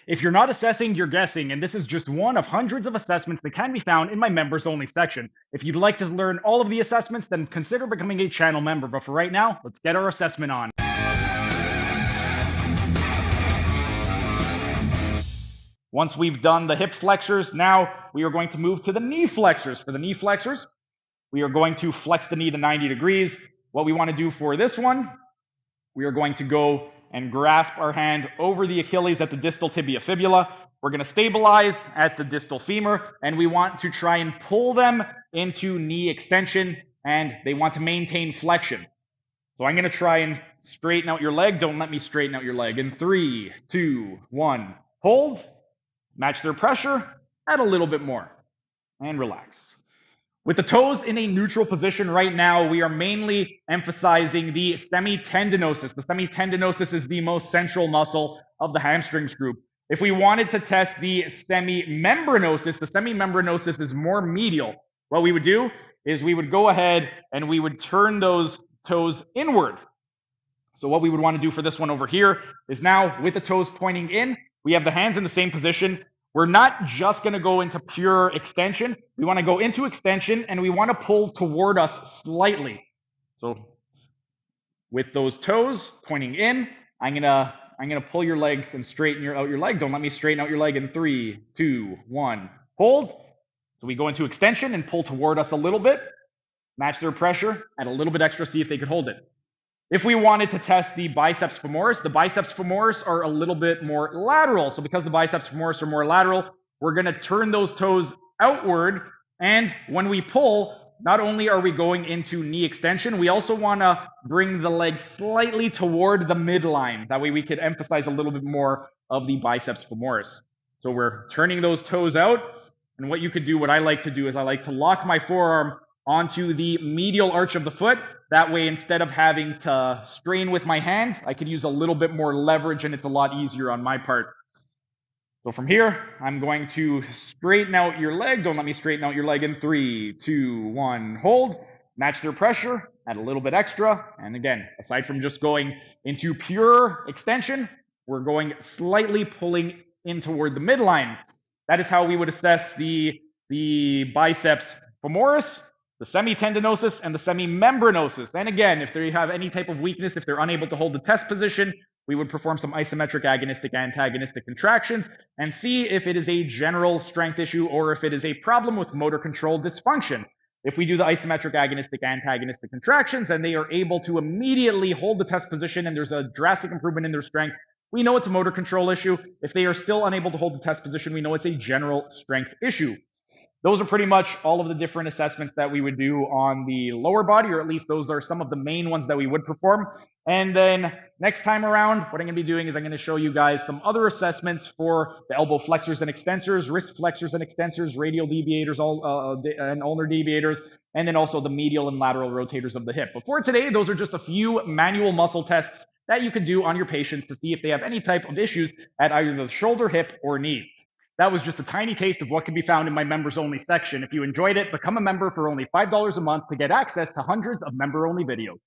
If you're not assessing, you're guessing, and this is just one of hundreds of assessments that can be found in my members only section. If you'd like to learn all of the assessments, then consider becoming a channel member. But for right now, let's get our assessment on. Once we've done the hip flexors, now we are going to move to the knee flexors. For the knee flexors, we are going to flex the knee to 90 degrees. What we want to do for this one, we are going to go and grasp our hand over the Achilles at the distal tibia fibula. We're going to stabilize at the distal femur, and we want to try and pull them into knee extension, and they want to maintain flexion. So I'm going to try and straighten out your leg. Don't let me straighten out your leg. In 3, 2, 1, hold. Match their pressure, add a little bit more, and relax. With the toes in a neutral position right now, we are mainly emphasizing the semitendinosus. The semitendinosus is the most central muscle of the hamstrings group. If we wanted to test the semimembranosus is more medial. What we would do is we would go ahead and we would turn those toes inward. So what we would want to do for this one over here is now with the toes pointing in, we have the hands in the same position. We're not just going to go into pure extension. We want to go into extension and we want to pull toward us slightly. So with those toes pointing in, I'm gonna pull your leg and straighten out your leg. Don't let me straighten out your leg in 3, 2, 1. Hold. So we go into extension and pull toward us a little bit. Match their pressure. Add a little bit extra. See if they could hold it. If we wanted to test the biceps femoris are a little bit more lateral. So because the biceps femoris are more lateral, we're going to turn those toes outward. And when we pull, not only are we going into knee extension, we also want to bring the leg slightly toward the midline. That way we could emphasize a little bit more of the biceps femoris. So we're turning those toes out. And what you could do, what I like to do is I like to lock my forearm onto the medial arch of the foot. That way, instead of having to strain with my hand, I could use a little bit more leverage and it's a lot easier on my part. So from here, I'm going to straighten out your leg. Don't let me straighten out your leg in 3, 2, 1, hold. Match their pressure, add a little bit extra. And again, aside from just going into pure extension, we're going slightly pulling in toward the midline. That is how we would assess the biceps femoris, the semitendinosus, and the semimembranosus. And again, if they have any type of weakness, if they're unable to hold the test position, we would perform some isometric agonistic antagonistic contractions and see if it is a general strength issue or if it is a problem with motor control dysfunction. If we do the isometric agonistic antagonistic contractions and they are able to immediately hold the test position and there's a drastic improvement in their strength, we know it's a motor control issue. If they are still unable to hold the test position, we know it's a general strength issue. Those are pretty much all of the different assessments that we would do on the lower body, or at least those are some of the main ones that we would perform. And then next time around, what I'm going to be doing is I'm going to show you guys some other assessments for the elbow flexors and extensors, wrist flexors and extensors, radial deviators, and ulnar deviators, and then also the medial and lateral rotators of the hip. But for today, those are just a few manual muscle tests that you can do on your patients to see if they have any type of issues at either the shoulder, hip, or knee. That was just a tiny taste of what can be found in my members only section. If you enjoyed it, become a member for only $5 a month to get access to hundreds of member only videos.